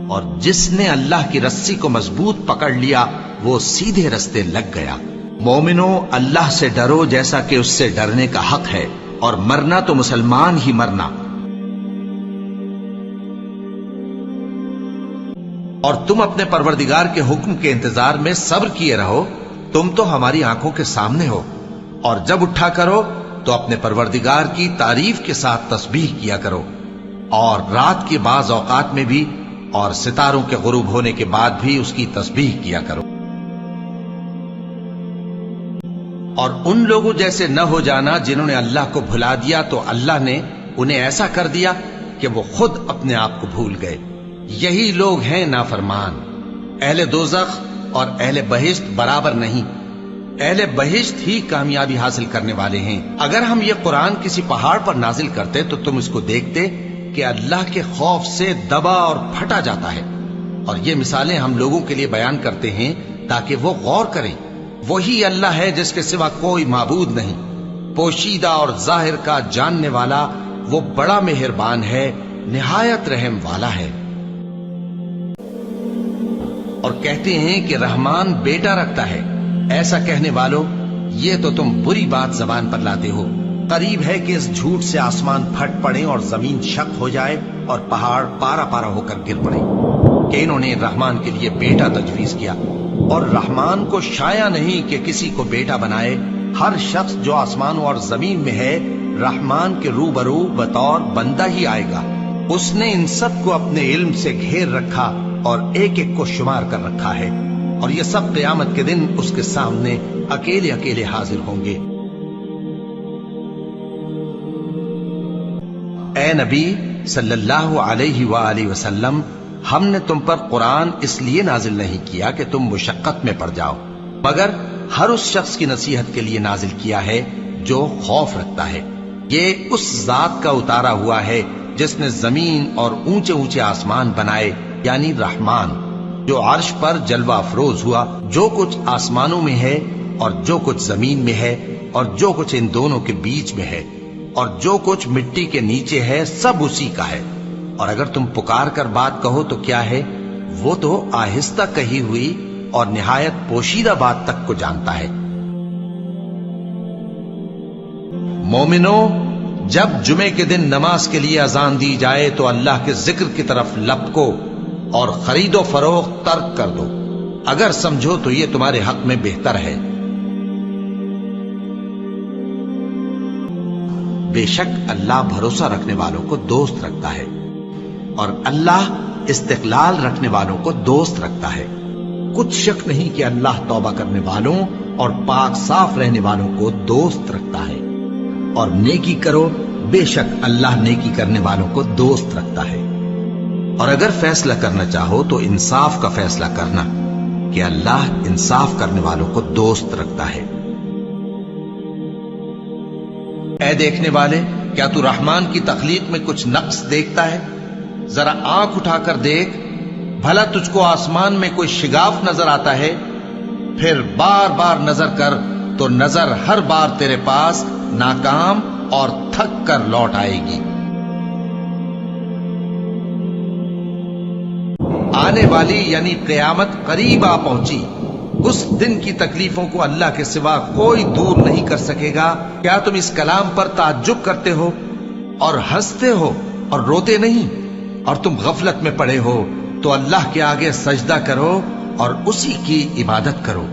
اور جس نے اللہ کی رسی کو مضبوط پکڑ لیا وہ سیدھے رستے لگ گیا۔ مومنو، اللہ سے ڈرو جیسا کہ اس سے ڈرنے کا حق ہے، اور مرنا تو مسلمان ہی مرنا۔ اور تم اپنے پروردگار کے حکم کے انتظار میں صبر کیے رہو، تم تو ہماری آنکھوں کے سامنے ہو۔ اور جب اٹھا کرو تو اپنے پروردگار کی تعریف کے ساتھ تسبیح کیا کرو، اور رات کے بعض اوقات میں بھی اور ستاروں کے غروب ہونے کے بعد بھی اس کی تسبیح کیا کرو۔ اور ان لوگوں جیسے نہ ہو جانا جنہوں نے اللہ کو بھلا دیا تو اللہ نے انہیں ایسا کر دیا کہ وہ خود اپنے آپ کو بھول گئے۔ یہی لوگ ہیں نافرمان۔ اہل دوزخ اور اہل بہشت برابر نہیں، اہل بہشت ہی کامیابی حاصل کرنے والے ہیں۔ اگر ہم یہ قرآن کسی پہاڑ پر نازل کرتے تو تم اس کو دیکھتے کہ اللہ کے خوف سے دبا اور پھٹا جاتا ہے۔ اور یہ مثالیں ہم لوگوں کے لیے بیان کرتے ہیں تاکہ وہ غور کریں۔ وہی اللہ ہے جس کے سوا کوئی معبود نہیں، پوشیدہ اور ظاہر کا جاننے والا، وہ بڑا مہربان ہے، نہایت رحم والا ہے۔ اور کہتے ہیں کہ رحمان بیٹا رکھتا ہے۔ ایسا کہنے والوں، یہ تو تم بری بات زبان پر لاتے ہو۔ قریب ہے کہ اس جھوٹ سے آسمان پھٹ پڑے اور زمین شق ہو جائے اور پہاڑ پارا پارا ہو کر گر پڑے کہ انہوں نے رحمان کے لیے بیٹا تجویز کیا۔ اور رحمان کو شایع نہیں کہ کسی کو بیٹا بنائے۔ ہر شخص جو آسمانوں اور زمین میں ہے رحمان کے روبرو بطور بندہ ہی آئے گا۔ اس نے ان سب کو اپنے علم سے گھیر رکھا اور ایک ایک کو شمار کر رکھا ہے، اور یہ سب قیامت کے دن اس کے سامنے اکیلے اکیلے حاضر ہوں گے۔ اے نبی صلی اللہ علیہ وآلہ وسلم، ہم نے تم پر قرآن اس لیے نازل نہیں کیا کہ تم مشقت میں پڑ جاؤ، مگر ہر اس شخص کی نصیحت کے لیے نازل کیا ہے جو خوف رکھتا ہے۔ یہ اس ذات کا اتارا ہوا ہے جس نے زمین اور اونچے اونچے آسمان بنائے، یعنی رحمان، جو عرش پر جلوہ افروز ہوا۔ جو کچھ آسمانوں میں ہے اور جو کچھ زمین میں ہے اور جو کچھ ان دونوں کے بیچ میں ہے اور جو کچھ مٹی کے نیچے ہے، سب اسی کا ہے۔ اور اگر تم پکار کر بات کہو تو کیا ہے، وہ تو آہستہ کہی ہوئی اور نہایت پوشیدہ بات تک کو جانتا ہے۔ مومنو، جب جمعے کے دن نماز کے لیے اذان دی جائے تو اللہ کے ذکر کی طرف لپکو اور خرید و فروخت ترک کر دو، اگر سمجھو تو یہ تمہارے حق میں بہتر ہے۔ بے شک اللہ بھروسہ رکھنے والوں کو دوست رکھتا ہے، اور اللہ استقلال رکھنے والوں کو دوست رکھتا ہے۔ کچھ شک نہیں کہ اللہ توبہ کرنے والوں اور پاک صاف رہنے والوں کو دوست رکھتا ہے۔ اور نیکی کرو، بے شک اللہ نیکی کرنے والوں کو دوست رکھتا ہے۔ اور اگر فیصلہ کرنا چاہو تو انصاف کا فیصلہ کرنا، کہ اللہ انصاف کرنے والوں کو دوست رکھتا ہے۔ اے دیکھنے والے، کیا تو رحمان کی تخلیق میں کچھ نقص دیکھتا ہے؟ ذرا آنکھ اٹھا کر دیکھ، بھلا تجھ کو آسمان میں کوئی شگاف نظر آتا ہے؟ پھر بار بار نظر کر تو نظر ہر بار تیرے پاس ناکام اور تھک کر لوٹ آئے گی۔ آنے والی یعنی قیامت قریب آ پہنچی۔ اس دن کی تکلیفوں کو اللہ کے سوا کوئی دور نہیں کر سکے گا۔ کیا تم اس کلام پر تعجب کرتے ہو اور ہنستے ہو اور روتے نہیں؟ اور تم غفلت میں پڑے ہو تو اللہ کے آگے سجدہ کرو اور اسی کی عبادت کرو۔